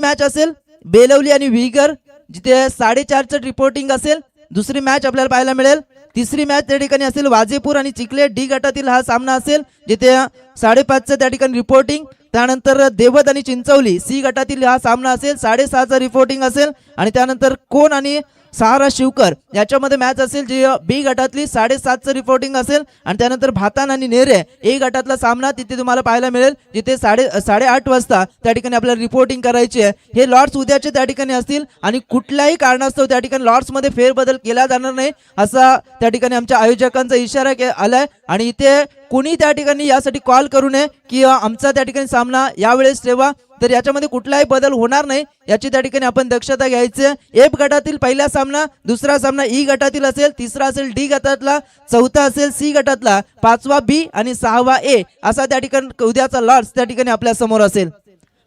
Match असेल बेलवली आणि vigour, जिथे 4:30चं रिपोर्टिंग असेल. दुसरी मॅच आपल्याला पाहायला मिळेल. तिसरी मॅच त्या ठिकाणी असेल वाजेपूर आणि चिखले डी गटातील हा सामना असेल, जिथे 5:30चं त्या ठिकाणी रिपोर्टिंग. त्यानंतर देवत आणि चिंचवली सी गटातील हा सामना असेल, 6:30चं रिपोर्टिंग असेल. आणि त्यानंतर कोण आणि सहारा शिवकर याच्यामध्ये मॅच असेल, जी बी गटातली 7:30चं रिपोर्टिंग असेल. आणि त्यानंतर भातान आणि नेरे ए गटातला सामना तिथे तुम्हाला पाहायला मिळेल, जिथे 8:30 वाजता त्या ठिकाणी आपल्याला रिपोर्टिंग करायची आहे. हे लॉर्ड्स उद्याचे त्या ठिकाणी असतील आणि कुठल्याही कारणास्तव त्या ठिकाणी लॉर्ड्स मध्ये फेरबदल केला जाणार नाही असा त्या ठिकाणी आमच्या आयोजकांचा इशारा आलाय. आणि इथे कुणी त्या ठिकाणी यासाठी कॉल करू नये की आमचा त्या ठिकाणी सामना यावेळेस ठेवा, तर याच्यामध्ये कुठलाही बदल होणार नाही याची त्या ठिकाणी आपण दक्षता घ्यायची. एफ गटातील पहिला सामना, दुसरा सामना ई गटातील असेल, तिसरा असेल डी गटातला, चौथा असेल सी गटातला, पाचवा बी आणि सहावा ए असा त्या ठिकाणी उद्याचा लॉर्ड्स त्या ठिकाणी आपल्या समोर असेल.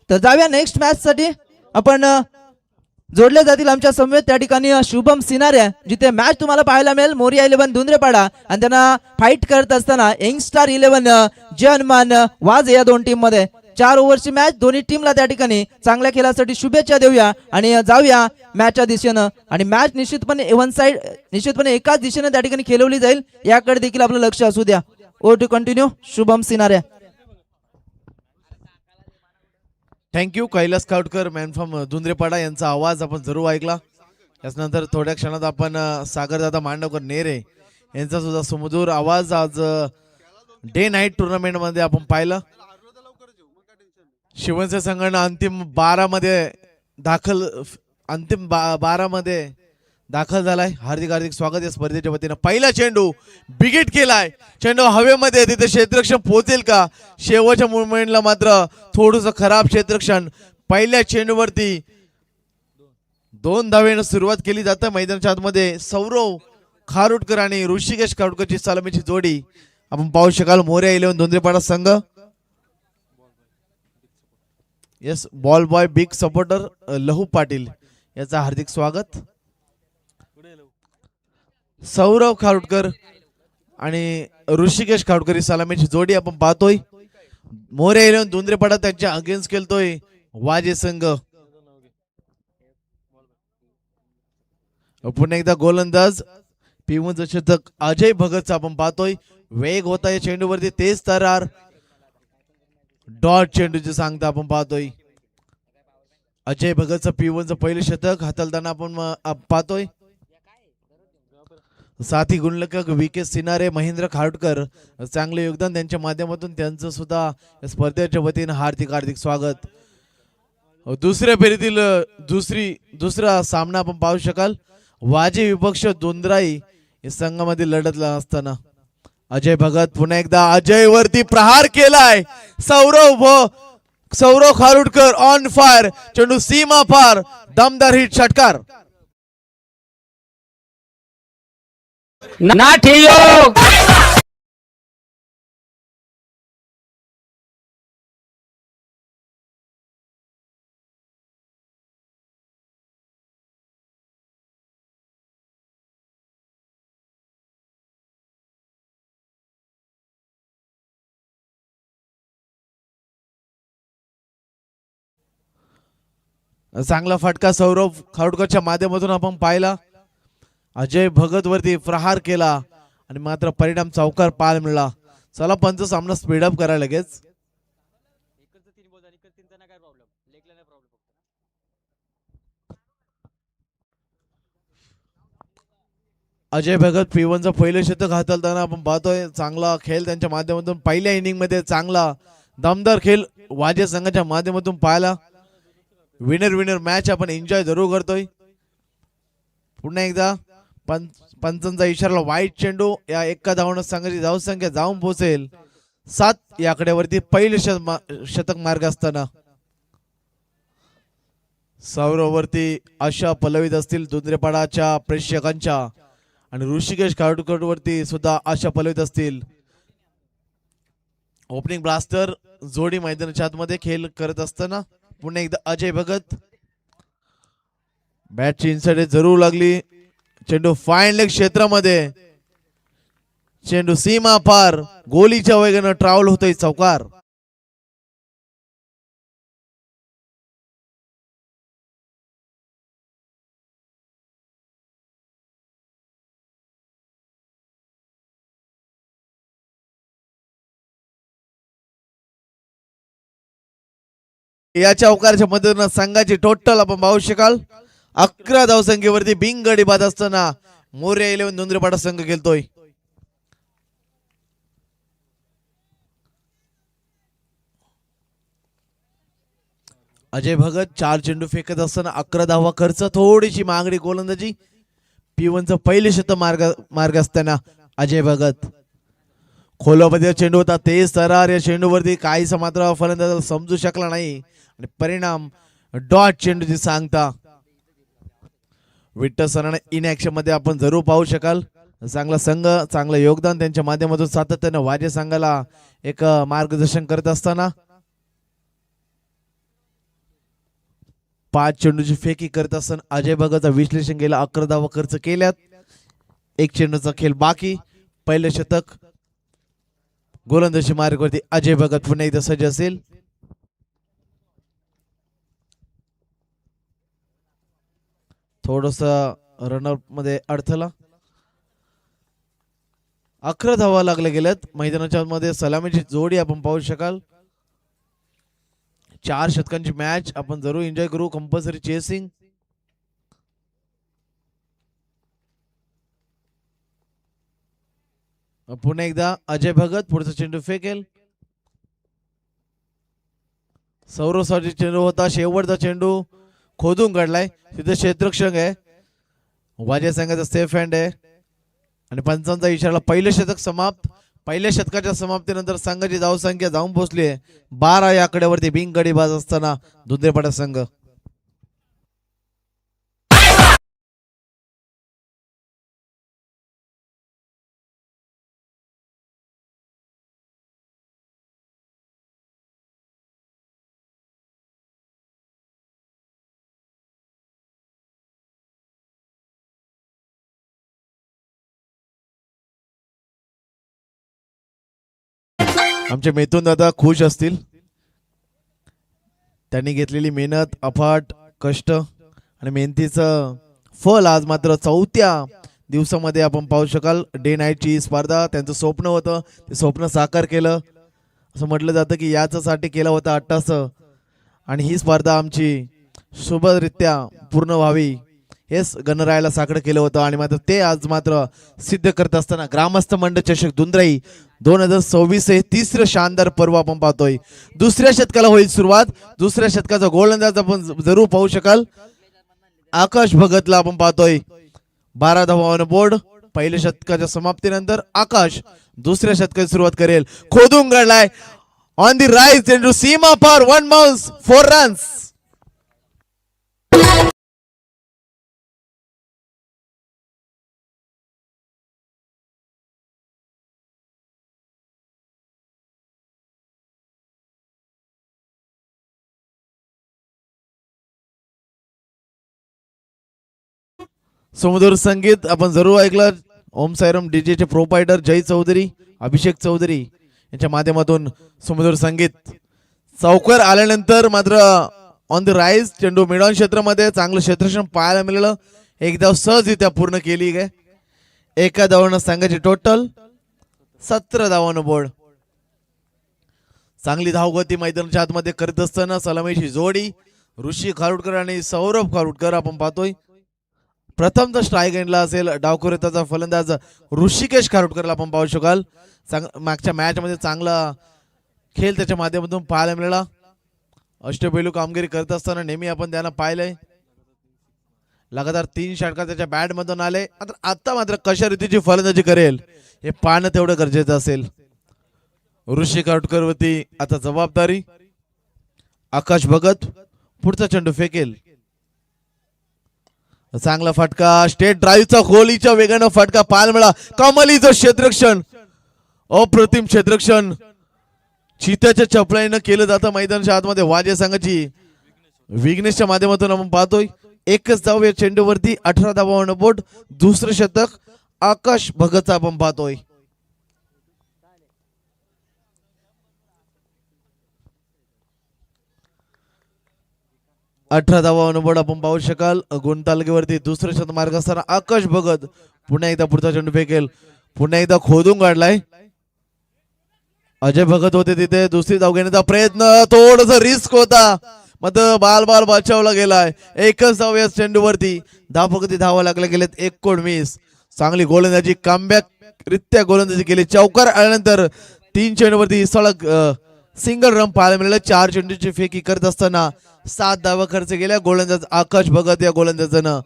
तर जाऊया नेक्स्ट मॅच साठी. आपण जोडले जातील आमच्या समवेत त्या ठिकाणी शुभम सिनारे, जिथे मॅच तुम्हाला पाहायला मिळेल मोरिया 11 धुंद्रेपाडा आणि त्यांना फाईट करत असताना यंगस्टार 11 जनमान वाज या दोन टीम मध्ये. 4 ओव्हरची मॅच, दोन्ही टीमला त्या ठिकाणी चांगल्या खेळासाठी शुभेच्छा देऊया आणि जाऊया मॅचच्या दिशेनं. आणि मॅच निश्चितपणे वन साइड, निश्चितपणे एकाच दिशेने त्या ठिकाणी खेळवली जाईल, याकडे देखील आपलं लक्ष असू द्या. ओ to continue Shubham Sinare. Thank you Kailas Kawatkar man from Dhundrepada यांचा आवाज आपण जरूर ऐकला. त्याच्यानंतर थोड्या क्षणात आपण सागरदादा मांडवकर नेरे यांचा सुद्धा सुमधुर आवाज आज डे नाईट टुर्नामेंट मध्ये आपण पाहिलं. शिवसेना संघानं अंतिम 12 मध्ये दाखल झालाय. हार्दिक हार्दिक स्वागत या स्पर्धेच्या वतीनं. पहिला चेंडू बिगिट केलाय, चेंडू हवेमध्ये, तिथे क्षेत्ररक्षण पोहोचेल का? शेवटच्या मुवमेंटला मात्र थोडंसं खराब क्षेत्ररक्षण. पहिल्या चेंडूवरती 2 धावेनं सुरुवात केली जाते. मैदानाच्या आतमध्ये सौरव खारुटकर आणि ऋषिकेश खारुटकरची सलामीची जोडी आपण पाहू शकाल. मोरिया 11 धुंद्रेपाडा संघ. Yes, ball boy big supporter लहू पाटील याचा हार्दिक स्वागत. सौरव खारुटकर आणि ऋषिकेश खारुटकर सलामीची जोडी आपण पाहतोय. मोरिया 11 धुंद्रेपाडा त्यांच्या अगेन्स्ट खेळतोय वाजे संघ. पुन्हा एकदा गोलंदाज पिवूंचं शतक अजय भगतचा आपण पाहतोय. वेग होता या चेंडूवरती, तेज तरार डॉट चेंडूचे सांगता आपण पाहतोय. अजय भगतचं पिवूंचं पहिलं शतक हाताळताना आपण पाहतोय. साथी गुणलक्षक विके सिनारे, महेंद्र खारुटकर चांगले योगदान त्यांच्या माध्यमातून त्यांचं सुद्धा स्पर्धेच्या वतीनं हार्दिक हार्दिक स्वागत. दुसऱ्या फेरीतील दुसरा सामना आपण पाहू शकाल. वाजे विपक्ष दोंदराई या संघामध्ये लढतला असताना अजय भगत पुन्हा एकदा अजय वरती प्रहार केलाय. सौरव खारुटकर ऑन फायर, चेंडू सीमा पार, दमदार हिट षटकार. नाठियोग चांगला फटका सौरव खारुटकरच्या माध्यमातून आपण पाहिला. अजय भगत वरती प्रहार केला आणि मात्र परिणाम चौकार पाहायला मिळाला. चला पंच सामना स्पीडअप करा लगेच. अजय भगत पिवनचं पहिलं शतक हाताळताना आपण पाहतोय. चांगला खेळ त्यांच्या माध्यमातून पहिल्या इनिंग मध्ये चांगला दमदार खेळ वाजे संघाच्या माध्यमातून पाहायला. विनर मॅच आपण एन्जॉय जरूर करतोय. पुन्हा एकदा पंचांचा इशारा, वाईट चेंडू या एका धावनं संघाची धावसंख्या जाऊन पोहोचेल 7 या आकड्यावरती. पहिले शतक मार्ग असताना सौरववरती आशा पल्लवित असतील धुंद्रेपाडाच्या प्रेक्षकांच्या आणि ऋषिकेश खारुटकर वरती सुद्धा आशा पल्लवित असतील. ओपनिंग ब्लास्टर जोडी मैदानाच्या आतमध्ये खेळ करत असताना पुन्हा एकदा अजय भगत. बॅटची इन्साइड जरूर लागली. चेंडू फाईन लेग क्षेत्रामध्ये, चेंडू सीमा पार, गोलीच्या वेगानं ट्रॅव्हल होतोय चौकार. या चौकाराच्या मदतीनं संघाची टोटल आपण पाहू शकाल 11 धावसंख्येवरती बिनगडी बाद असताना मोर्या 11 धुंद्रेपाडा संघ खेळतोय. अजय भगत 4 चेंडू फेकत असताना 11 धावा खर्च, थोडीशी मागणी गोलंदाजी. P1चं पहिले शतक मार्ग असताना अजय भगत खोलामध्ये चेंडू होता, तेज तरार या चेंडूवरती काहीसा मात्र फलंदाज समजू शकला नाही आणि परिणाम डॉट चेंडूची सांगता. विठ्ठल सरांना इन ऍक्शन मध्ये आपण जरूर पाहू शकाल. चांगला संघ, चांगलं योगदान त्यांच्या माध्यमातून सातत्यानं वाजे संघाला एक मार्गदर्शन करत असताना 5 चेंडूची फेकी करत असताना अजय भगतचं विश्लेषण केलं. 11 धावा खर्च केल्यात, 1 चेंडूचा खेळ बाकी. पहिले शतक गोलंदाजी मार्गावरती अजय भगत पुन्हा एकदा सज्ज असेल. थोडस रनअप मध्ये अडथळा. 11 धावा लागल्या गेल्यात. मैदानाच्या मध्ये सलामीची जोडी आपण पाहू शकाल. 4 शतकांची मॅच आपण जरूर एन्जॉय करू. Compulsory chasing. पुन्हा एकदा अजय भगत पुढचा चेंडू फेकेल. सौरवसाठी चेंडू होता, शेवटचा चेंडू खोदून काढलाय. तिथे क्षेत्ररक्षक आहे, वाजे संघाचा सेफ हँड आहे आणि पंचांचा इशारा. पहिलं शतक समाप्त. पहिल्या शतकाच्या समाप्तीनंतर संघाची धावसंख्या जाऊन पोहोचली आहे 12 या आकड्यावरती बिनगडी बाज असताना धुंद्रेपाडा संघ. आमचे मेतून दादा खुश असतील. त्यांनी घेतलेली मेहनत, अफाट कष्ट आणि मेहनतीचं फल आज मात्र 4थ्या दिवसामध्ये आपण पाहू शकाल. डे नाईटची स्पर्धा त्यांचं स्वप्न होतं, ते स्वप्न साकार केलं. असं म्हटलं जातं की याच्यासाठी केलं होतं अट्टास आणि ही स्पर्धा आमची शुभरित्या पूर्ण व्हावी हेच गणरायाला साकडं केलं होतं आणि मात्र ते आज मात्र सिद्ध करत असताना ग्रामस्थ मंडळ चषक दुंद्राई 2026 हे 3रं शानदार पर्व आपण पाहतोय. दुसऱ्या शतकाला होईल सुरुवात. दुसऱ्या शतकाचा गोलंदाज आपण जरूर पाहू शकाल. आकाश भगतला आपण पाहतोय. 12 धावांवर बोर्ड. पहिल्या शतकाच्या समाप्तीनंतर आकाश दुसऱ्या शतकाची सुरुवात करेल. खोदून काढलाय ऑन दी राईज चेंडू सीमा पार. 1 बाउन्स 4 रन्स. सुमधुर संगीत आपण जरूर ऐकलं. ओम साईराम डीजेचे प्रोपायटर जय चौधरी, अभिषेक चौधरी यांच्या माध्यमातून सुमधुर संगीत. चौकार आल्यानंतर मात्र ऑन द राईज चेंडू मिडॉन क्षेत्रामध्ये चांगलं क्षेत्ररक्षण पाहायला मिळालं. एक धाव सहजरित्या पूर्ण केली गे. एका धावानं संघाची टोटल 17 धावांनो बोर्ड. चांगली धावगती मैदानाच्या आतमध्ये करत असताना सलामीची जोडी ऋषी खारुडकर आणि सौरभ खारुडकर आपण पाहतोय. प्रथमतः स्ट्राईक एंडला असेल डावखुरेताचा फलंदाज ऋषिकेश खारुडकरला आपण पाहू शकाल. मागच्या मॅच मध्ये चांगला खेळ त्याच्या माध्यमातून पाहायला मिळाला. अष्टपैलू कामगिरी करत असताना नेहमी आपण त्यांना पाहिलंय. लगातार 3 षटकार त्याच्या बॅट मधून आले. आता मात्र कशा रीतीची फलंदाजी करेल हे पाहणं तेवढं गरजेचं असेल. ऋषी खारुडकर वरती आता जबाबदारी. आकाश भगत पुढचा चेंडू फेकेल. चांगला फटका स्टेट ड्राईव्हचा खोलीच्या वेगानं फटका पाहायला मिळाला. कमालीचं क्षेत्ररक्षण, अप्रतिम क्षेत्ररक्षण चित्याच्या चपलाईनं केलं जातं मैदानाच्या आतमध्ये. वाजे संघाची विघ्नेशच्या माध्यमातून आपण पाहतोय. एकच धाव या चेंडूवरती 18 धावांवर बोट. दुसरं शतक आकाश भगतचा आपण पाहतोय. अठरा धावा बोर्ड आपण पाहू शकाल. गुणतालगेवरती दुसरं शतक मार्ग असताना आकाश भगत पुन्हा एकदा पुढचा चेंडू फेकेल. पुन्हा एकदा खोदून काढलाय. अजय भगत होते तिथे. दुसरी धाव घेण्याचा प्रयत्न, थोडस रिस्क होता मात्र बाल बाल बचावला गेलाय. एकच धाव या चेंडूवरती. धावपगती धावा लागल्या गेलेत 19. चांगली गोलंदाजी कमबॅक रित्या गोलंदाजी केली. चौकार आल्यानंतर 3 चेंडूवरती सलग सिंगल रन पाहायला मिळालं. 4 चेंडूची फेकी करत असताना 7 धावा खर्च केल्या. गोलंदाज आकाश भगत या गोलंदाजानं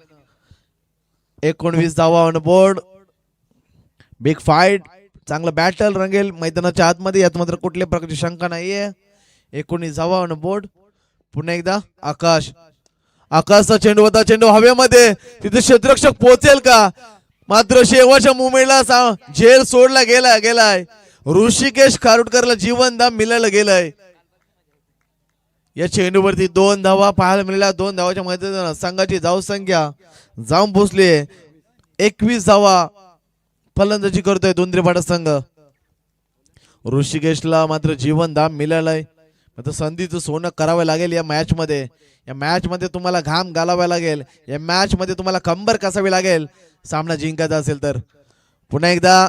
19 धावा ऑन बोर्ड. बिग फाईट चांगलं बॅटल रंगेल मैदानाच्या आतमध्ये. यात मात्र कुठल्या प्रकारची शंका नाहीये. 19 धावा ऑन बोर्ड. पुन्हा एकदा आकाशचा चेंडू होता. चेंडू हवेमध्ये. तिथे क्षेत्ररक्षक पोहोचेल का? मात्र शेवटच्या मुंबईला झेल सोडला गेलाय. ऋषिकेश खारुडकरला जीवनदान मिळालं गेलंय. या चेंडूवरती 2 धावा पाहायला मिळाल्या. 2 धावाच्या मध्ये संघाची धावसंख्या जाऊन पोहोचली 21 धावा फलंदाजी करतोय दोंद्रीपाडा संघ. ऋषिकेशला मात्र जीवनदान मिळालंय. मात्र संधीचं सोनं करावं लागेल या मॅच मध्ये. या मॅच मध्ये तुम्हाला घाम घालावा लागेल. या मॅच मध्ये तुम्हाला कंबर कसावी लागेल सामना जिंकायचा असेल तर. पुन्हा एकदा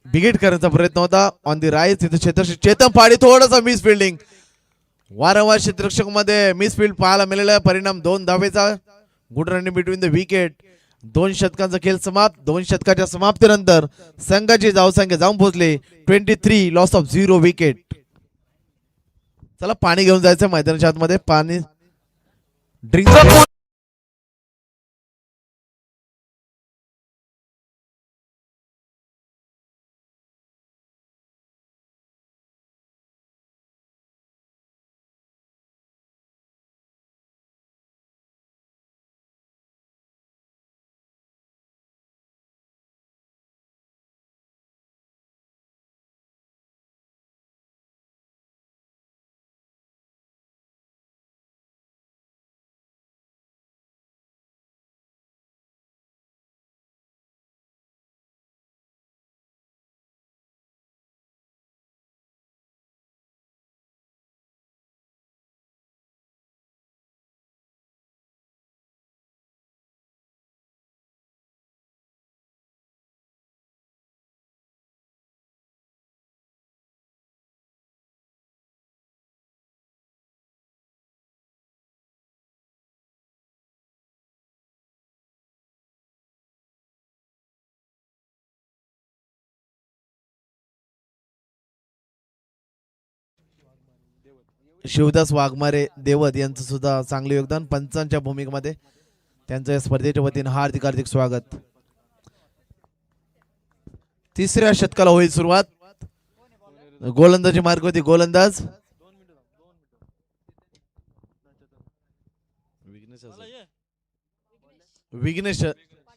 बिगिट करण्याचा प्रयत्न होता ऑन दी राईट. तिथे क्षेत्ररक्षक चेतन पाडी थोडासा मिस फिल्डिंग. वारंवार क्षेत्ररक्षक मध्ये मिस फील्ड पाहायला मिळाला. परिणाम 2 धावेचा. Good running between the wicket. 2 षटकांचा खेळ समाप्त. 2 षटकाच्या समाप्तीनंतर संघाची धावसंख्या जाऊन पोहोचली 23. Loss of 0 wicket. चला पाणी घेऊन जायचं मैदानाच्या आतमध्ये. पाणी ड्रिंक शिवदास वाघमारे देवत यांचं सुद्धा चांगले योगदान पंचांच्या भूमिकेमध्ये. त्यांचं या स्पर्धेच्या वतीने हार्दिक हार्दिक स्वागत. 3ऱ्या षटकाला होईल सुरुवात. गोलंदाजी मार्गवरती गोलंदाज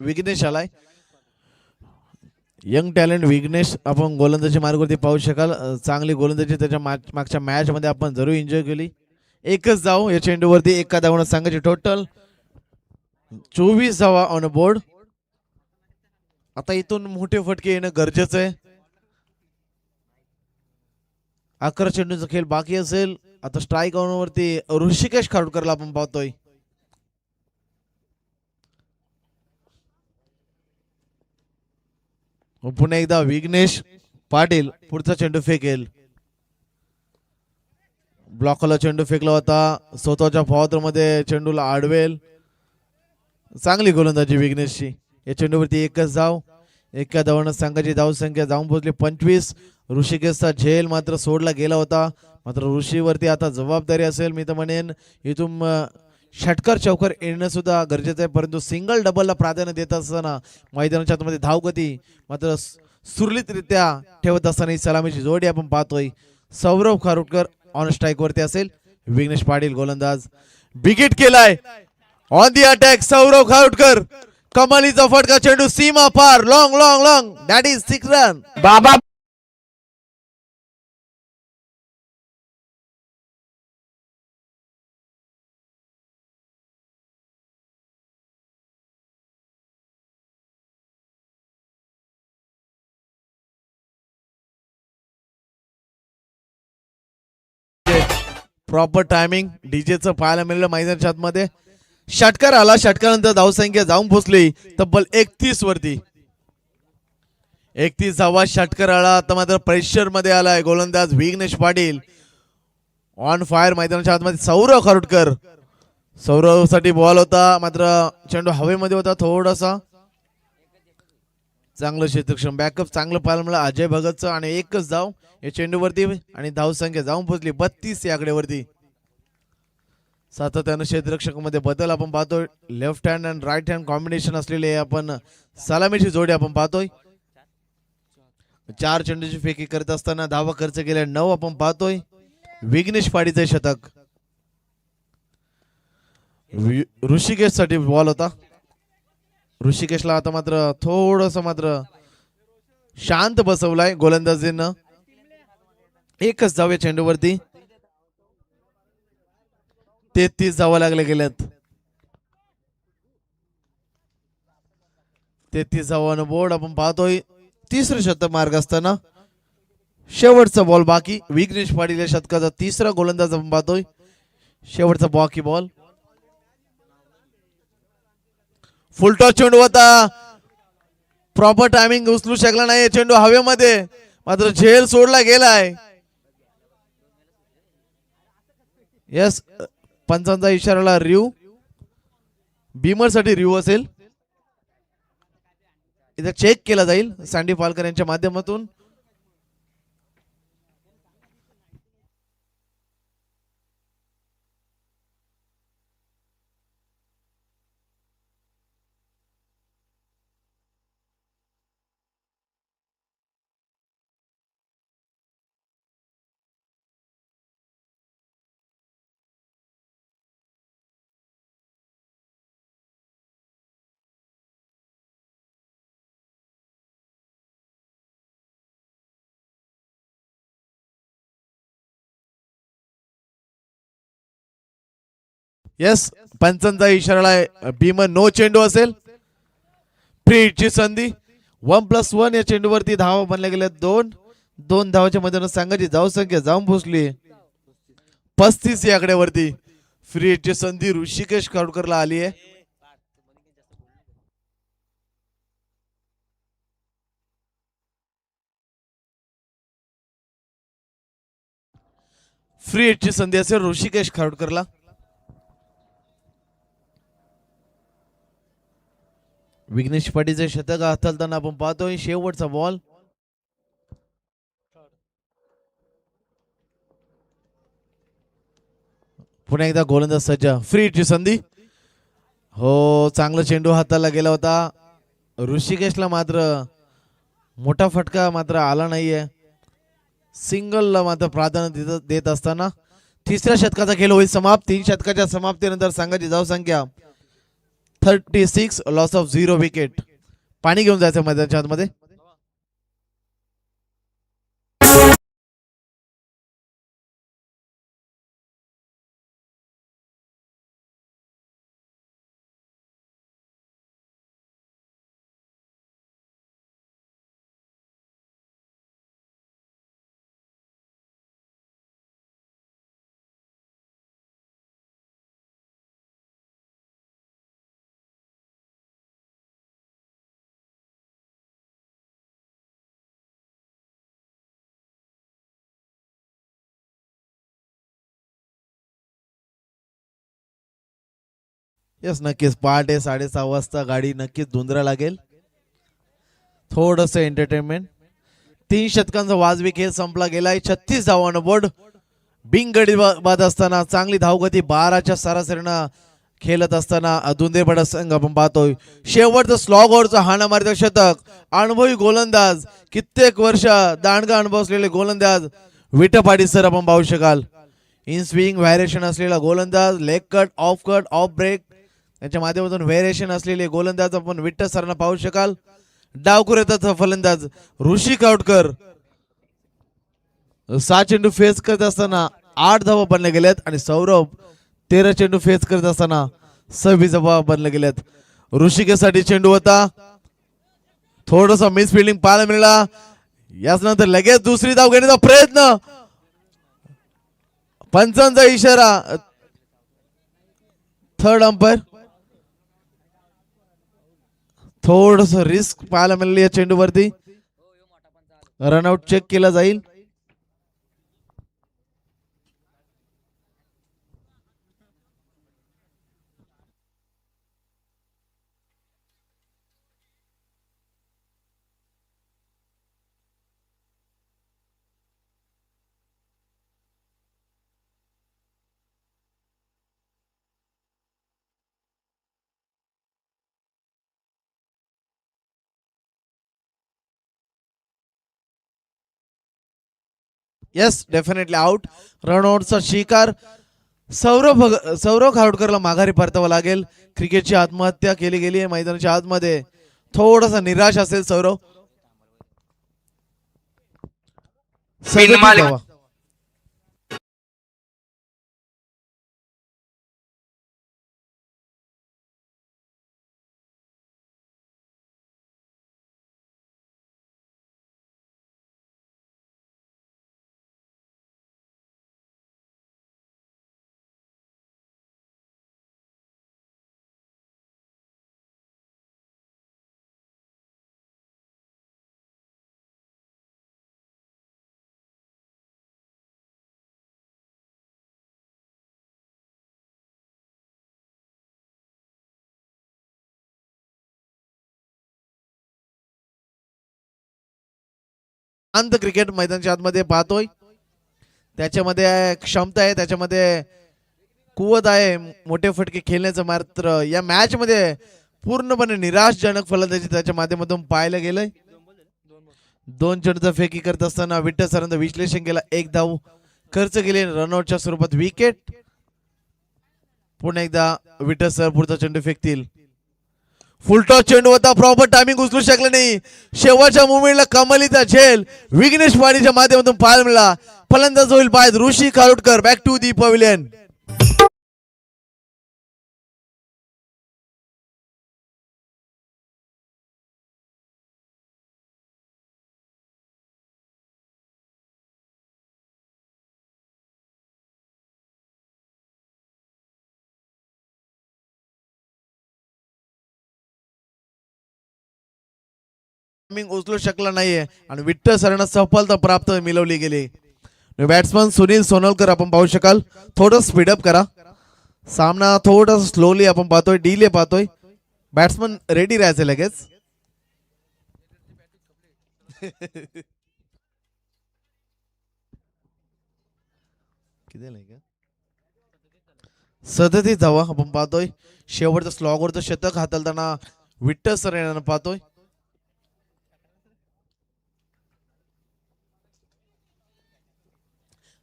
विघ्नेश आलाय. यंग टॅलेंट विघ्नेश आपण गोलंदाजी मार्गावरती पाहू शकाल. चांगली गोलंदाजी त्याच्या मागच्या मॅच मध्ये आपण जरूर एन्जॉय केली. एकच धाव या चेंडूवरती. एका धावानं संघाची टोटल 24 धावा ऑन बोर्ड. आता इथून मोठे फटके येणं गरजेचं आहे. 11 चेंडूचा खेळ बाकी असेल. आता स्ट्राईक वरती ऋषिकेश खारुडकरला आपण पाहतोय. पुन्हा एकदा विघ्नेश पाटील पुढचा चेंडू फेकेल. ब्लॉकला चेंडू फेकला होता. स्वतःच्या फॉदर मध्ये चेंडूला आडवेल. चांगली गोलंदाजी विघ्नेशची. या चेंडूवरती एकच धाव. एका धावानं संघाची धावसंख्या जाऊन पोहोचली 25. ऋषिकेशचा झेल मात्र सोडला गेला होता. मात्र ऋषीवरती आता जबाबदारी असेल. मी तर म्हणेन इथून षटकार चौकार येणं सुद्धा गरजेचं आहे. परंतु सिंगल डबलला प्राधान्य देत असताना मैदानाच्या आतमध्ये धावगती मात्र सुरळीतरित्या ठेवत असताना ही सलामीची जोडी आपण पाहतोय. सौरभ खारुडकर ऑन स्ट्राईक वरती असेल. विघ्नेश पाटील गोलंदाज. बिगिट केलाय ऑन दी अटॅक सौरभ खारुडकर. कमालीचा फटका. चेंडू सीमा पार. Long long long. That is 6 run. बाबा प्रॉपर टायमिंग डीजेचं पाहायला मिळालं मैदानाच्या आतमध्ये. षटकार आला. षटकानंतर धावसंख्या जाऊन पोहोचली तब्बल 31 वरती. 31 धावा षटकार आला. आता मात्र प्रेशर मध्ये आलाय गोलंदाज विघ्नेश पाटील. ऑन फायर मैदानाच्या आतमध्ये सौरव खरोटकर. सौरव साठी बॉल होता, मात्र चेंडू हवेमध्ये होता थोडासा. चांगलं क्षेत्रक्षम बॅकअप चांगलं पाहायला मिळालं अजय भगतचं आणि एकच धाव या चेंडूवरती आणि धाव संख्या जाऊन पोहोचली 32 या आकड्यावरती. सातत्यानं क्षेत्ररक्षक मध्ये बदल आपण पाहतोय. लेफ्ट हँड आणि राईट हँड कॉम्बिनेशन असलेले आपण सलामीची जोडी आपण पाहतोय. 4 चेंडूची फेकी करत असताना धावा खर्च केल्या 9 आपण पाहतोय. विघ्नेश पाडीचे शतक. ऋषिकेश साठी बॉल होता. ऋषिकेशला आता मात्र थोडस मात्र शांत बसवलाय गोलंदाजीनं. एकच धाव या चेंडूवरती. 33 धावा लागले गेल्यात. 33 धावानं बोर्ड आपण पाहतोय. तिसरं शतक मार्ग असताना शेवटचा बॉल बाकी. विघ्नेश पाटील या शतकाचा तिसरा गोलंदाज आपण पाहतोय. शेवटचा बाकी बॉल. फुलटॉस चेंडू होता, प्रॉपर टायमिंग उचलू शकला नाही चेंडू हवेमध्ये, मात्र झेल सोडला गेलाय. यस, पंचांचा इशाराला रिव्ह. बीमर साठी रिव्ह असेल. इथे चेक केला जाईल सँडी पालकर यांच्या माध्यमातून. यस, पंचांचा इशारा आहे. भीमन नो चेंडू असेल. फ्री हिटची संधी. 1+1 या चेंडूवरती धावा बनल्या गेल्या 2 धावाच्या मध्ये संघाची धाव संख्या जाऊन पोहोचली 35 या आकड्यावरती. फ्री हिटची संधी ऋषिकेश खरोटकरला आली आहे. फ्री हिटची संधी असेल ऋषिकेश खरोटकरला. विघ्नेश पाटीलचे शतक हाताळताना आपण पाहतोय. शेवटचा बॉल. पुन्हा एकदा गोलंदाज सज्ज. फ्री हिटची संधी. हो, चांगला चेंडू हाताला गेला होता. ऋषिकेशला मात्र मोठा फटका मात्र आला नाहीये. सिंगलला मात्र प्राधान्य देत असताना तिसऱ्या षटकाचा खेळ होईल समाप्त. 3 षटकाच्या समाप्तीनंतर संघाची धाव संख्या 36, लॉस ऑफ 0 विकेट. पाणी घेऊन जायचं मैदानाच्या आतमध्ये. यस, नक्कीच पहाटे 6:30 वाजता गाडी नक्कीच धुंदरा लागेल. थोडस एंटरटेनमेंट. 3 षटकांचा वाजवी खेळ संपला गेलाय. 36 धावांना बोर्ड. बिनगडी बाद असताना चांगली धावगती 12च्या सरासरीनं खेळत असताना धुंदेपडा संघ आपण पाहतोय. शेवटचं स्लॉग ओव्हरचं हाणामारीचं शतक. अनुभवी गोलंदाज, कित्येक वर्ष दांडगा अनुभव असलेले गोलंदाज विटपाडी सर आपण पाहू शकाल. इन स्विंग व्हॅरिएशन असलेला गोलंदाज, लेग कट, ऑफ ब्रेक यांच्या माध्यमातून व्हेरिएशन असलेले गोलंदाज आपण विठ्ठ सरांना पाहू शकाल. डावखुऱ्याचा फलंदाज ऋषी खरोटकर 6 चेंडू फेस करत असताना 8 धावा बनल्या गेल्यात आणि सौरभ 13 चेंडू फेस करत असताना 26 धावा बनल्या गेल्यात. ऋषिकेशसाठी चेंडू होता. थोडंसं मिसफिल्डिंग पाहायला मिळाला. याच नंतर लगेच दुसरी धाव घेण्याचा प्रयत्न. पंचांचा इशारा. Third umpire. थोडस रिस्क पाहायला मिळाली या चेंडूवरती. रनआउट चेक केला जाईल. Yes definitely out. रनआउटचा शिकार सौरव खारोडकरला माघारी परतावं लागेल. क्रिकेटची आत्महत्या केली गेली आहे मैदानाच्या आतमध्ये. थोडासा निराश असेल सौरव. 37 धावा. शांत क्रिकेट मैदानाच्या आतमध्ये पाहतोय. त्याच्यामध्ये क्षमता आहे, त्याच्यामध्ये कुवत आहे मोठे फटके खेळण्याचं. मात्र या मॅच मध्ये पूर्णपणे निराशजनक फलंदाजी त्याच्या माध्यमातून पाहायला गेलंय. 2 चेंडूचा फेकी करत असताना विठ्ठल सरांचं विश्लेषण केलं. 1 धाव खर्च केले रनआउटच्या स्वरूपात विकेट. पुन्हा एकदा विठ्ठल सर पुढचा चेंडू फेकतील. फुलटॉस चेंडू होता, प्रॉपर टायमिंग उचलू शकले नाही. शेवटच्या मुवमेंटला कमालीचा झेल विघ्नेश वाडीच्या माध्यमातून पाहायला मिळाला. फलंदाज होईल बाद Rishi Kharodkar. Back to the pavilion. उचलू शकला नाहीये आणि विठ्ठल सरांना सफलता प्राप्त मिळवली गेली. बॅट्समन सुनील सोनलकर आपण पाहू शकाल. थोडं स्पीडअप करा. सामना थोडं स्लोली आपण पाहतोय, डिले पाहतोय. बॅट्समन रेडी राहायचं लगेच. किती 37 धावा आपण पाहतोय. शेवटचं स्लॉगवरचं शतक हाताळताना विठ्ठल सर यांना पाहतोय.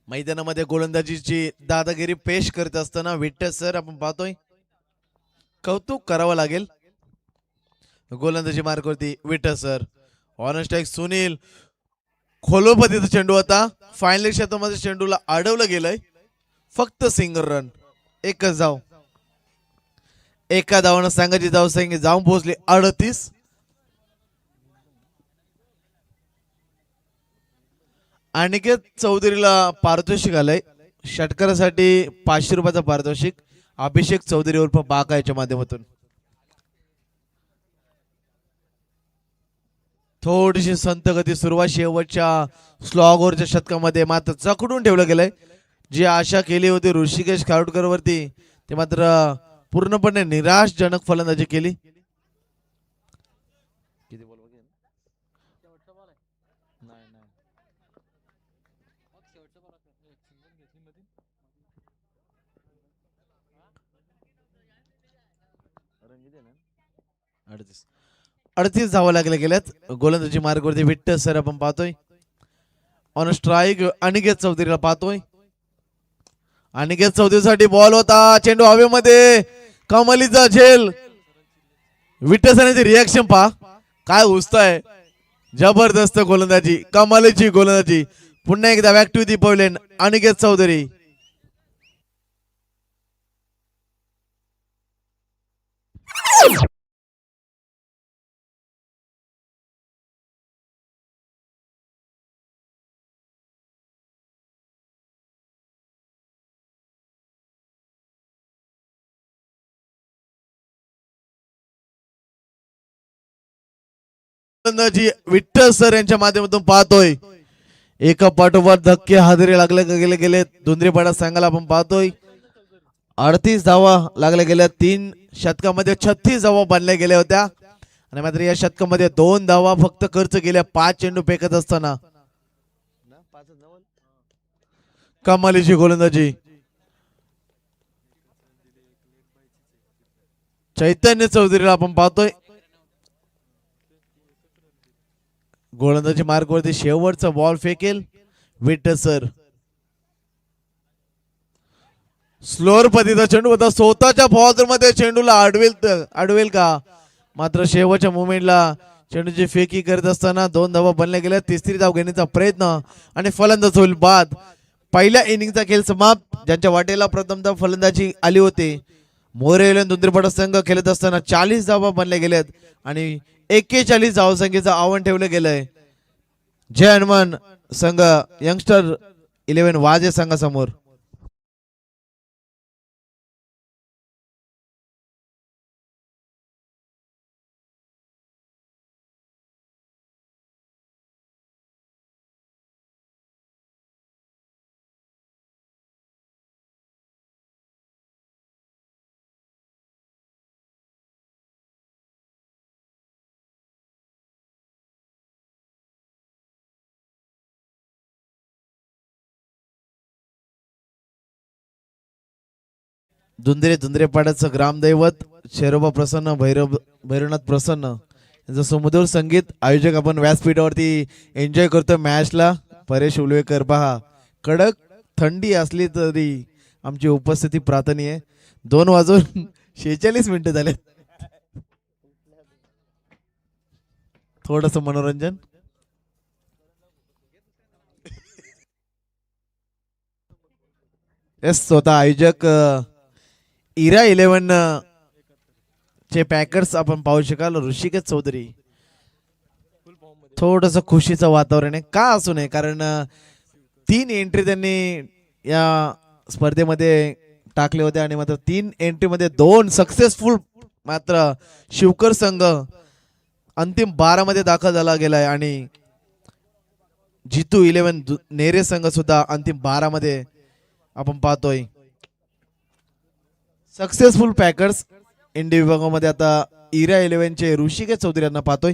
मैदानामध्ये गोलंदाजीची दादागिरी पेश करत असताना विठ्ठल सर आपण पाहतोय. कौतुक करावं लागेल. गोलंदाजी मार्गवरती Vitthal sir. On strike Sunil. खोलोपतीचा चेंडू होता. फायनल क्षेत्रामध्ये चेंडूला अडवलं गेलंय. फक्त सिंगल रन. एकच धाव. एका धावानं संघाची धावसंख्या जाऊन पोहोचली 38. अनिकेत चौधरीला पारितोषिक आलंय. षटकारासाठी 500 रुपयाचं पारितोषिक. अभिषेक चौधरी उर्फ बाका याच्या माध्यमातून. थोडीशी संत गती सुरुवात शेवटच्या स्लॉगवरच्या शतकामध्ये मात्र जखडून ठेवलं गेलंय. जी आशा केली होती ऋषिकेश खारोडकर वरती ते मात्र पूर्णपणे निराशजनक फलंदाजी केली. अडतीस धावा लागल्या गेल्यात. गोलंदाजी मार्गवरती विठ्ठल सर आपण पाहतोय. ऑन स्ट्राईक अनिकेत चौधरीला पाहतोय. अनिकेत चौधरीसाठी बॉल होता. चेंडू हवेमध्ये. कमालीचा झेल. विठ्ठल सरांची रिॲक्शन पहा काय उचताय. जबरदस्त गोलंदाजी, कमालीची गोलंदाजी. पुन्हा एकदा back to the pavilion Aniket Chaudhari. Vitthal sir यांच्या माध्यमातून पाहतोय. एका पाठोपाठ धक्के हादरे लागले गेले धुंद्रीपाडा संघाला आपण पाहतोय. 38 धावा लागल्या गेल्या. 3 शतकामध्ये 36 धावा बांधल्या गेल्या होत्या आणि मात्र या शतकामध्ये 2 धावा फक्त खर्च केल्या 5 चेंडू फेकत असताना. कमालीची गोलंदाजी. चैतन्य चौधरीला आपण पाहतोय. गोलंदाजी मार्गवरती शेवटचा बॉल फेकेल. विठ्ठल सर. स्लोअर पद्धतीचा चेंडू होता, स्वतःच्या फॉल मध्ये चेंडूला अडवेल का, मात्र शेवटच्या मुवमेंटला चेंडूची फेकी करत असताना 2 धावा बनल्या गेल्या. तिसरी धाव घेण्याचा प्रयत्न आणि फलंदाज होईल बाद. पहिल्या इनिंगचा खेळ समाप्त. ज्यांच्या वाटेला प्रथमतः फलंदाजी आली होती मोरेलन दुंद्रीपाडा संघ खेळत असताना 40 धावा बनल्या गेल्यात आणि 41 धावसंख्येचं आव्हान ठेवलं गेलंय जय हनुमान संघ यंगस्टर 11 वाजे संघासमोर. दुंद्रेपाड्याचं ग्रामदैवत शेरोबा प्रसन्न भैरवनाथ प्रसन्न यांचं सुमधुर संगीत आयोजक आपण व्यासपीठावरती एन्जॉय करतो मॅचला. परेश उलवेकर पहा, कडक थंडी असली तरी आमची उपस्थिती प्रार्थनीय आहे. 2:46 झाले. थोडस मनोरंजन. स्वतः आयोजक इरा 11 चे पॅकर्स आपण पाहू शकाल. ऋषिकेश चौधरी. थोडस खुशीचं वातावरण आहे का असू नये, कारण 3 एंट्री त्यांनी या स्पर्धेमध्ये टाकले होते आणि मात्र 3 एंट्री मध्ये 2 सक्सेसफुल. मात्र शिवकर संघ अंतिम 12 मध्ये दाखल झाला गेलाय आणि जितू 11 नेरे संघ सुद्धा अंतिम 12 मध्ये आपण पाहतोय. सक्सेसफुल पॅकर्स इंडी विभागामध्ये आता इरा 11 चे ऋषिकेश चौधरी यांना पाहतोय.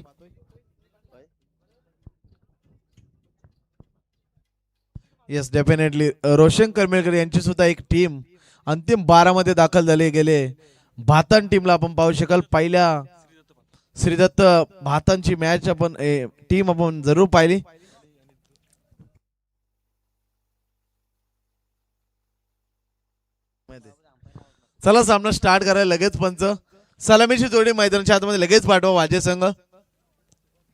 येस डेफिनेटली रोशन करमेलकर यांची सुद्धा एक टीम अंतिम 12 मध्ये दाखल झाले गेले. भातन टीमला आपण पाहू शकाल. पहिल्या श्रीदत्त भातांची मॅच आपण टीम आपण जरूर पाहिली. चला सामना स्टार्ट करायला लगेच पंच. सलामीची जोडी मैदानाच्या आतमध्ये लगेच पाठवा वाजे संघ.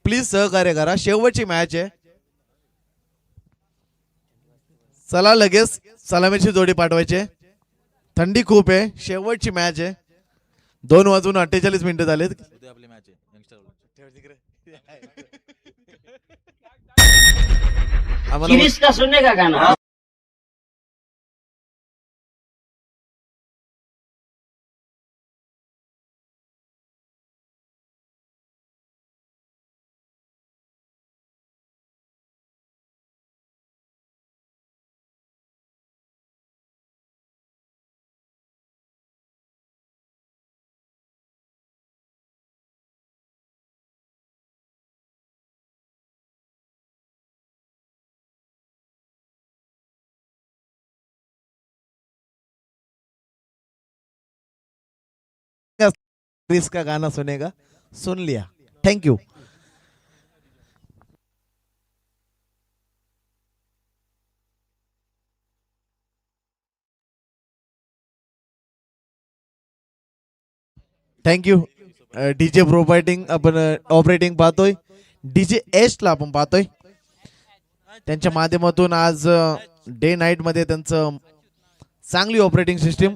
प्लीज सहकार्य करा, शेवटची मॅच आहे. चला लगेच सलामीची जोडी पाठवायची. थंडी खूप आहे, शेवटची मॅच आहे. 2:48 झालेत. आम्हाला क्रिस का गाना सुनेगा, सुन लिया. Thank you. थँक्यू. डीजे प्रोवायडिंग आपण ऑपरेटिंग पाहतोय. डीजे एच ला आपण पाहतोय. त्यांच्या माध्यमातून आज डे नाईट मध्ये त्यांचं चांगली ऑपरेटिंग सिस्टीम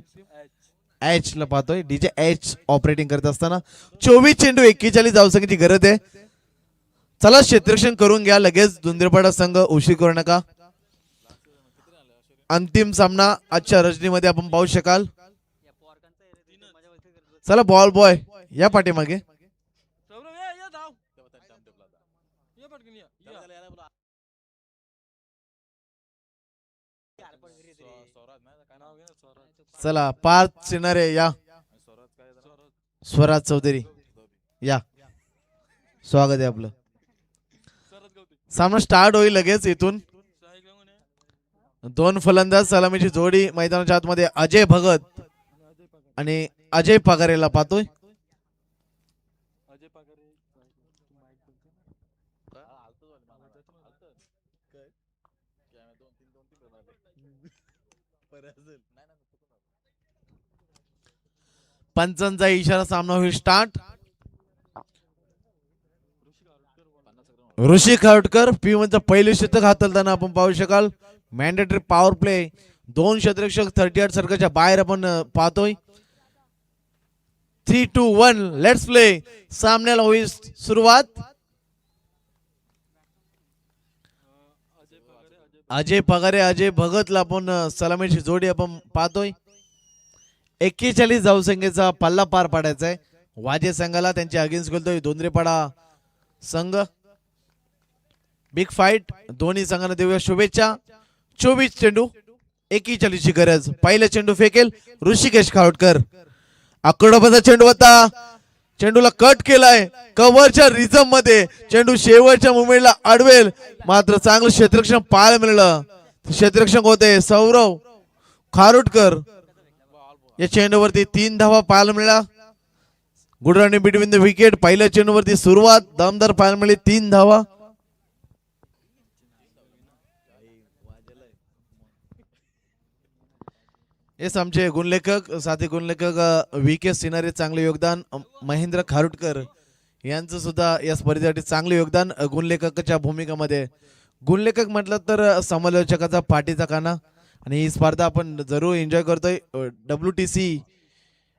एच ला पाहतोय. डीजे एच ऑपरेटिंग करत असताना 24 चेंडू 41 धावसंख्येची गरज आहे. चला क्षेत्ररक्षण करून घ्या लगेच. दुंद्रेपाडा संघ उशीर करू नका. अंतिम सामना आजच्या रजनीमध्ये आपण पाहू शकाल. चला बॉल बॉय या पाठीमागे. चला 5 सिनारे या. स्वराज चौधरी या, स्वागत आहे आपलं. सामना स्टार्ट होईल लगेच इथून. 2 फलंदाज सलामीची जोडी मैदानाच्या आतमध्ये अजय भगत आणि अजय पगारेला पाहतोय. पंचांचा इशारा, सामना होईल स्टार्ट. ऋषी खारोटकर P1 चं पहिले शतक हाताळताना आपण पाहू शकाल. मॅन्डेटरी पॉवर प्ले, 2 क्षेत्ररक्षक 38 सर्कलच्या बाहेर आपण पाहतोय. 3-2-1 लेट्स प्ले. सामन्याला होईल सुरुवात. अजय पगारे अजय भगतला आपण सलामीची जोडी आपण पाहतोय. 41 धावसंख्येचा पल्ला पार पाडायचा आहे वाजे संघाला. त्यांच्या अगेन्स्ट खेळतोय दोंद्रेपाडा संघ. बिग फाईट दोन्ही संघांना देऊया शुभेच्छा. 24 चेंडू 41 ची गरज. पहिला चेंडू फेकेल ऋषिकेश खारोटकर. आकडोबाचा चेंडू होता. चेंडूला कट केलाय कव्हरच्या रिझम मध्ये. चेंडू शेवटच्या मुमेंटला अडवेल, मात्र चांगलं क्षेत्ररक्षण पाहायला मिळालं. क्षेत्ररक्षक होते सौरव खारोटकर. या चेंडूवरती 3 धावा पाहायला मिळाल्या. Good running between the wicket. पहिल्या चेंडूवरती सुरुवात दमदार पाहायला मिळाली 3 धावा. हेच आमचे गुणलेखक साथी गुणलेखक VK सिनारे चांगले योगदान. महेंद्र खारोटकर यांचं सुद्धा या स्पर्धेसाठी चांगले योगदान गुणलेखकाच्या भूमिकामध्ये. गुणलेखक म्हटलं तर समालोचकाचा पाठीचा काना. आणि ही स्पर्धा आपण जरूर एन्जॉय करतोय. WTC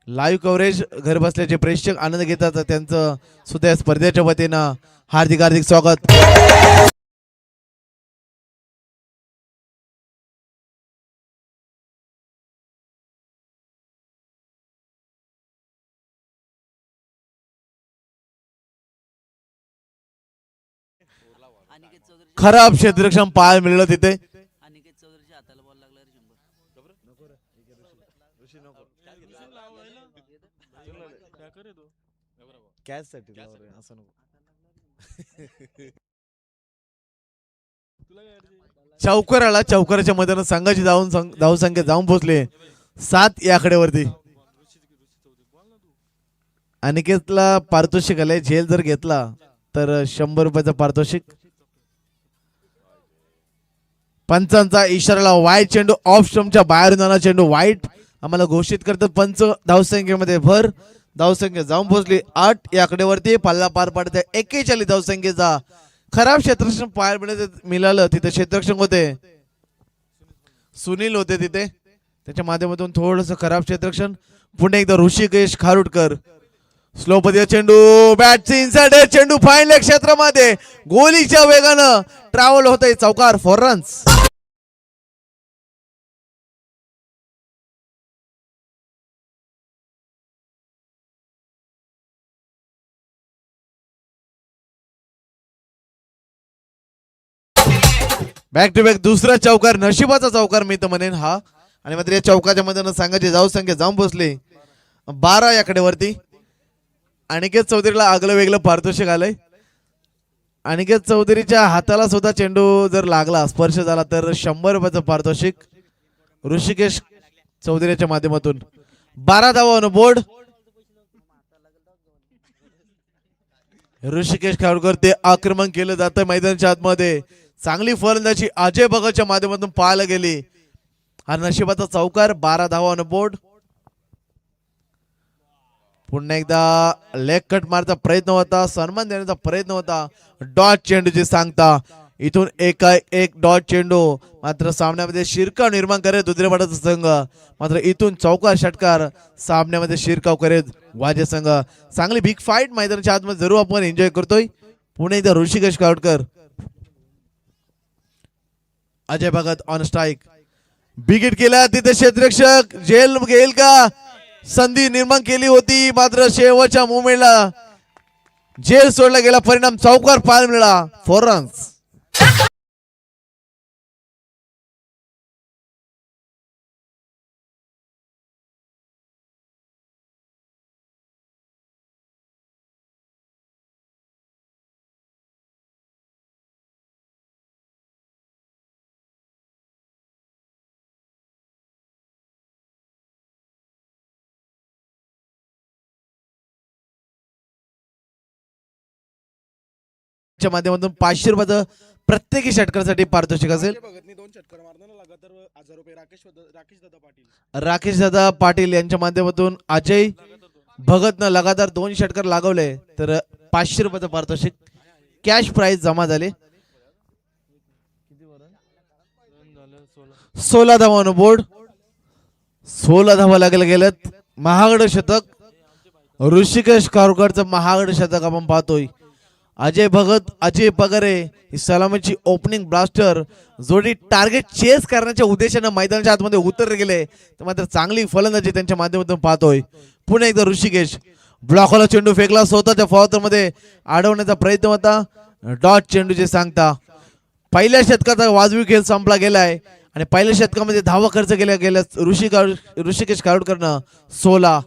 लाईव्ह कव्हरेज घर बसल्याचे प्रेक्षक आनंद घेतात, त्यांचं सुद्धा या स्पर्धेच्या वतीनं हार्दिक हार्दिक स्वागत. खराब क्षेत्ररक्षण पाहायला मिळलं तिथे. चौकर आला. चौकराच्या मैदानात संघाची धावसंख्या जाऊन पोहोचले 7 या आकड्यावरती. अनिकेतला पारितोषिक आलंय. झेल जर घेतला तर 100 रुपयाचं पारितोषिक. पंचांचा इशाराला वाईट चेंडू ऑफ स्टंपच्या बाहेरून आला. चेंडू वाईट आम्हाला घोषित करतात पंच. धावसंख्येमध्ये भर. धावसंख्या जाऊन पोहोचली 8 या आकड्यावरती. पल्ला पार पाडते 41 धावसंख्येचा. खराब क्षेत्ररक्षण पाहायला मिळालं तिथे. क्षेत्ररक्षक होते सुनील होते तिथे, त्याच्या माध्यमातून थोडस खराब क्षेत्ररक्षण. पुन्हा एकदा ऋषिकेश खारोटकर. स्लो पद्धतीचा चेंडू बॅटची इनसाइड. चेंडू फाईन क्षेत्रामध्ये गोलीच्या वेगानं ट्रॅव्हल होतंय. चौकार four runs. Back to back दुसरा चौकार. नशिबाचा चौकार मी तर म्हणेन हा. आणि मात्र या चौकाच्या मध्ये सांगायची धावसंख्या जाऊन बसली 12 या आकड्यावरती. अनिकेत चौधरीला आगलं वेगळं पारितोषिक आलंय. अनिकेत चौधरीच्या हाताला सुद्धा चेंडू जर लागला, स्पर्श झाला तर 100 रुपयाचं पारितोषिक ऋषिकेश चौधरीच्या माध्यमातून. 12 धावा ऑन बोर्ड. ऋषिकेश खारोटकर ते आक्रमण केलं जातं मैदानाच्या आतमध्ये. चांगली फलंदाजी अजय भगतच्या माध्यमातून पाहायला गेली. हा नशिबाचा चौकार. 12 धावा ऑन बोर्ड. पुन्हा एकदा लेग कट मारचा प्रयत्न होता, सन्मान देण्याचा प्रयत्न होता. डॉट चेंडूची सांगता. इथून एक डॉट चेंडू मात्र सामन्यामध्ये शिरकाव निर्माण करेल दुधरेपाडाचा संघ. मात्र इथून चौकार षटकार सामन्यामध्ये शिरकाव करेल वाजे संघ. चांगली बिग फाईट मैदानाच्या आतमध्ये जरूर आपण एन्जॉय करतोय. पुन्हा एकदा ऋषिकेश खारोटकर. Ajay Bhagat on strike. बिगिट केला तिथे क्षेत्ररक्षक. जेल घेईल का? संधी निर्माण केली होती मात्र शेवटच्या मुमेंटला जेल सोडला गेला. परिणाम चौकार पाहायला मिळाला. 4 रन्स. माध्यमातून 500 रुपयाचं प्रत्येकी षटकासाठी पारितोषिक असेल. भगतनी 2 षटकार मारताना लगातार 1000 रुपये राकेश दादा पाटील. राकेश दादा पाटील यांच्या माध्यमातून अजय भगतनं लगातार 2 षटकार लागवले तर 500 रुपयाचं पारितोषिक कॅश प्राइज जमा झाले. 16 धावा बोर्ड. 16 धावा लागले गेलेत. महागड शतक ऋषिकेश कारवारचं महागड शतक आपण पाहतोय. अजय भगत अजय पगारे ही सलामीची ओपनिंग ब्लास्टर जोडी टार्गेट चेस करण्याच्या उद्देशाने मैदानाच्या आतमध्ये उतरले गेले तर मात्र चांगली फलंदाजी त्यांच्या माध्यमातून पाहतोय. पुन्हा एकदा ऋषिकेश ब्लॉकला चेंडू फेकला स्वतःच्या फॉर्ममध्ये अडवण्याचा प्रयत्न होता. डॉट चेंडूचे सांगता पहिल्या शतकाचा वाजवी खेळ संपला गेलाय आणि पहिल्या शतकामध्ये धावा खर्च केल्या गेल्या ऋषिकेश कारवारनं 16.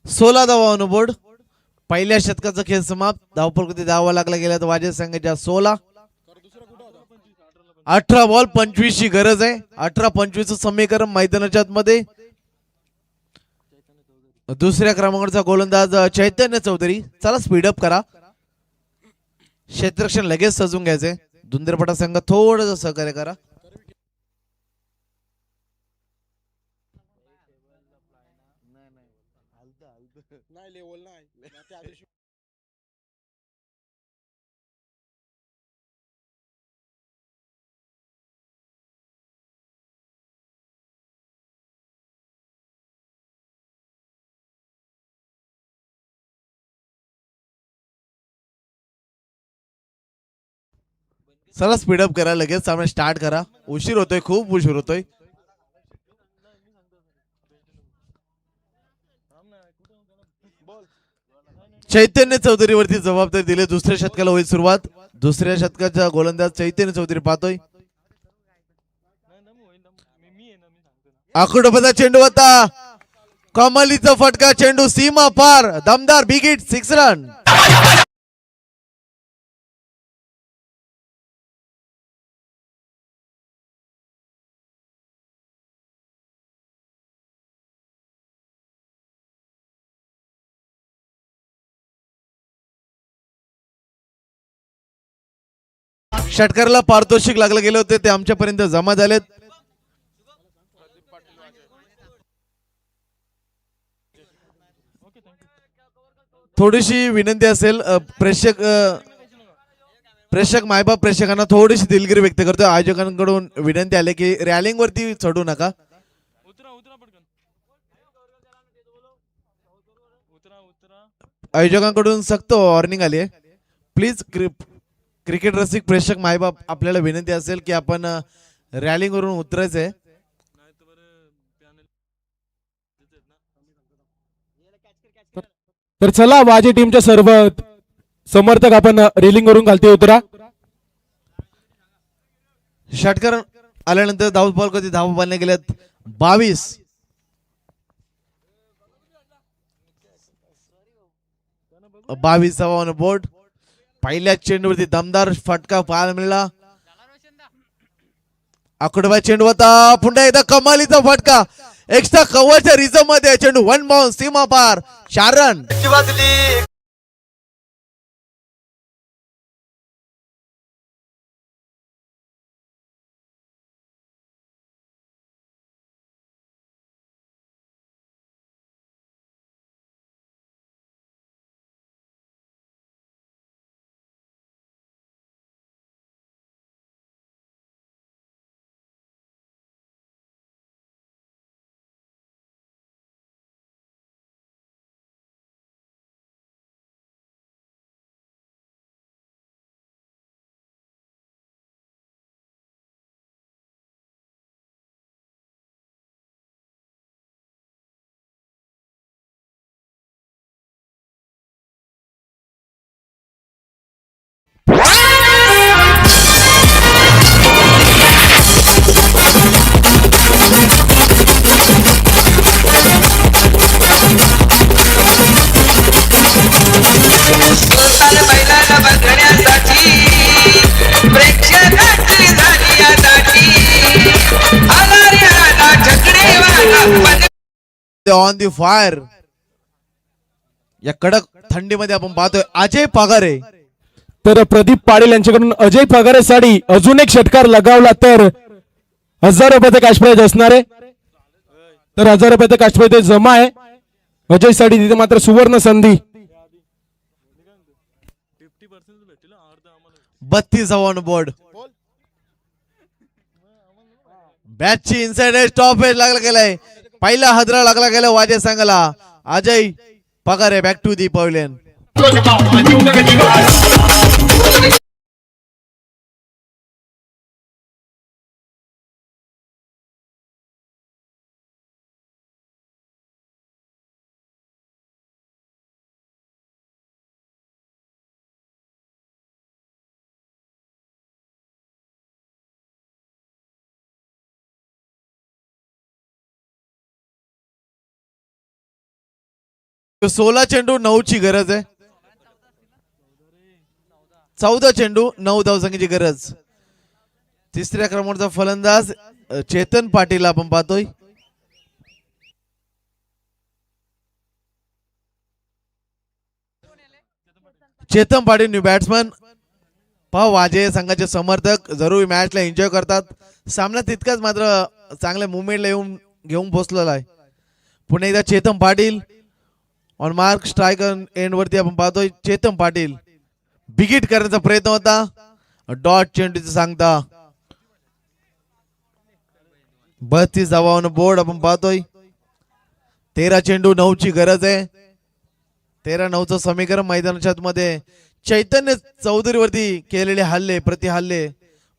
सोळा धावा बोर्ड. पहिल्या शतकाचा खेळ समाप्त. धावफलकावरती धावा लागला गेल्या तर वाजे संघाच्या 16. 18 बॉल 25 ची गरज आहे. 18-25 समीकरण मैदानाच्या आतमध्ये. दुसऱ्या क्रमांकाचा गोलंदाज चैतन्य चौधरी. चला स्पीडअप करा. क्षेत्ररक्षण लगेच सजून घ्यायचंय. धुंदरपटा संघ थोडं सहकार्य करा. नाही लेवल नाही त्या दिवशी चला स्पीडअप करा. लगेच सामने स्टार्ट करा. उशीर होतोय. खूप उशीर होतोय. चैतन्य चौधरी वरती जबाबदारी दिली. दुसऱ्या शतकाला होईल सुरुवात. दुसऱ्या शतकाचा गोलंदाज चैतन्य चौधरी पाहतोय. आकुडोबाचा चेंडू होता. कमालीचा फटका. चेंडू सीमा पार. दमदार बिग हिट 6 रन. षटकाराला पारितोषिक लागले गेले होते ते आमच्यापर्यंत जमा झालेत. थोडीशी विनंती असेल प्रेक्षक मायबाप प्रेक्षकांना थोडीशी दिलगिरी व्यक्त करतो. आयोजकांकडून विनंती आली की रॅलिंग वरती चढू नका. आयोजकांकडून सक्त वॉर्निंग आली आहे. प्लीज क्रिकेट रसिक प्रेक्षक मायबाप आपल्याला विनंती असेल की आपण रॅलिंग वरून उतरायचंय. तर चला वाजे टीमच्या सर्व समर्थक आपण रेलिंग वरून खालती उतरा. षटकार आल्यानंतर धाव कधी धाव बांधल्या गेल्यात 22. बोर्ड. पहिल्या चेंडूवरती दमदार फटका पाहायला मिळाला. आकडवा चेंडू होता. पुन्हा एकदा कमालीचा फटका. एक्स्ट्रा कव्हरच्या रिझर्व मध्ये चेंडू 1 बाउंस सीमा पार 4 रन. मध्ये ऑन दी फायर. या कडक थंडीमध्ये आपण पाहतोय अजय पगारे. तर प्रदीप पाटील यांच्याकडून अजय पगारेसाठी अजून एक षटकार लगावला तर 1000 रुपयाचा कॅश प्राइज असणार आहे. तर 1000 रुपयाचा कॅश प्राइज जमा आहे अजय साठी. तिथे मात्र सुवर्ण संधी. 32 ऑन बोर्ड. बॅटची इनसाइड एज टॉप एज लागला गेलाय. पहिला हादरा लागला गेला वाजे संघाला. Ajay Pagare back to the pavilion. तो 16 चेंडू 9 ची गरज आहे. 14 चेंडू 9 धावसंख्येची गरज. तिसऱ्या क्रमांकाचा फलंदाज चेतन पाटील आपण पाहतोय. Chetan Patil new batsman. पहा वाजे संघाचे समर्थक जरूर मॅचला एन्जॉय करतात. सामना तितकाच मात्र चांगल्या मुवमेंटला येऊन घेऊन पोहोचलेला आहे. पुन्हा एकदा Chetan Patil on mark striker end वरती आपण पाहतोय. चेतन पाटील बिगिट करण्याचा प्रयत्न होता. डॉट चेंडूचं सांगता 32 धावांवर बोर्ड आपण पाहतोय. 13 चेंडू 9 ची गरज आहे. 13-9चं समीकरण मैदानाच्या आतमध्ये चैतन्य चौधरी वरती केलेले हल्ले प्रति हल्ले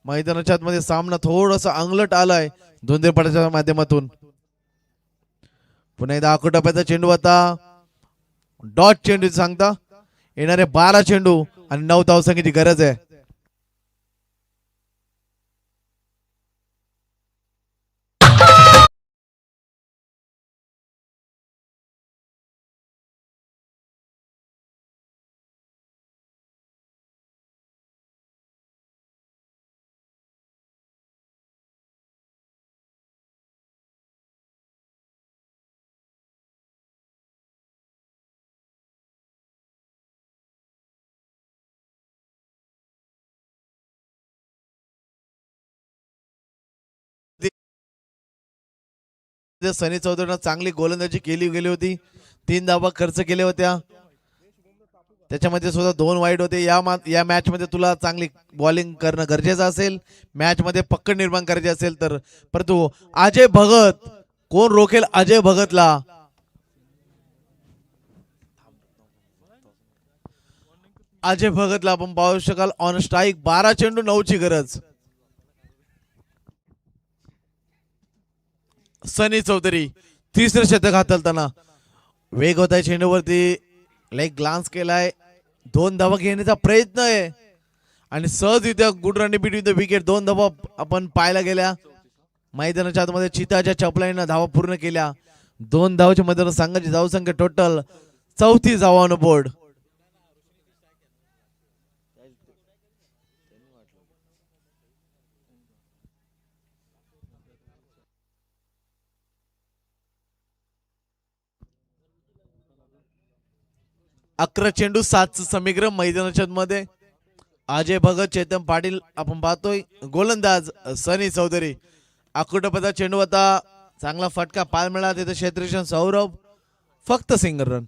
मैदानाच्या आतमध्ये सामना थोडस अंगलट आलाय धुंदेपटाच्या माध्यमातून. पुन्हा एकदा आकुटप्याचा चेंडू होता. डॉट चेंडू सांगता येणारे 12 चेंडू आणि 9 धावसंख्येची गरज आहे. सनी चौधरीनं चांगली गोलंदाजी केली गेली होती. 3 धावा खर्च केल्या होत्या. त्याच्यामध्ये सुद्धा 2 वाईट होते. या मॅच मध्ये तुला चांगली बॉलिंग करणं गरजेचं असेल. मॅच मध्ये पकड निर्माण करायची असेल तर. परंतु अजय भगत कोण रोखेल अजय भगतला. अजय भगतला आपण पाहू शकाल ऑन स्ट्राईक. 12 चेंडू 9 ची गरज. सनी चौधरी तिसरं शतक हाताळताना वेग होता चेंडूवरती. लाईक ग्लान्स केलाय. 2 धावा घेण्याचा प्रयत्न आहे आणि सहज इथे good run between the wicket. 2 धावा आपण पाहायला गेल्या. मैदानाच्या आतमध्ये चिताच्या चपलाईनं धावा पूर्ण केल्या. 2 धावाच्या मध्ये संघाची धावसंख्या टोटल 34 धावा ऑन बोर्ड. अकरा चेंडू 7चं समीकरण मैदानाच्या मध्ये. अजय भगत चेतन पाटील आपण पाहतोय. गोलंदाज सनी चौधरी. आकुटपदा चेंडू होता. चांगला फटका पाल मिळाला तिथे. क्षेत्ररक्षण सौरभ फक्त सिंगल रन.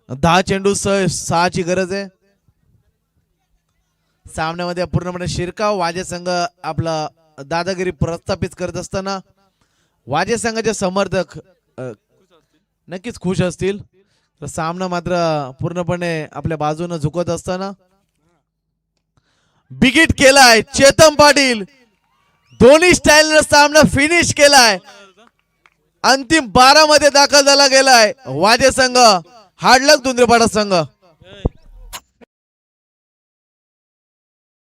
10 चेंडू 6 ची गरज आहे. सामन्यामध्ये पूर्णपणे शिरकाव. वाजे संघ आपला दादागिरी प्रस्थापित करत असताना वाजे संघाचे समर्थक नक्कीच खुश असतील. तर सामना मात्र पूर्णपणे आपल्या बाजूने झुकत असताना बिगिट केलाय चेतन पाटील. दोन्ही स्टाईल सामना फिनिश केलाय. अंतिम 12 मध्ये दाखल झाला गेलाय वाजे संघ. हार्ड लक धुंद्रेपाडा संघ.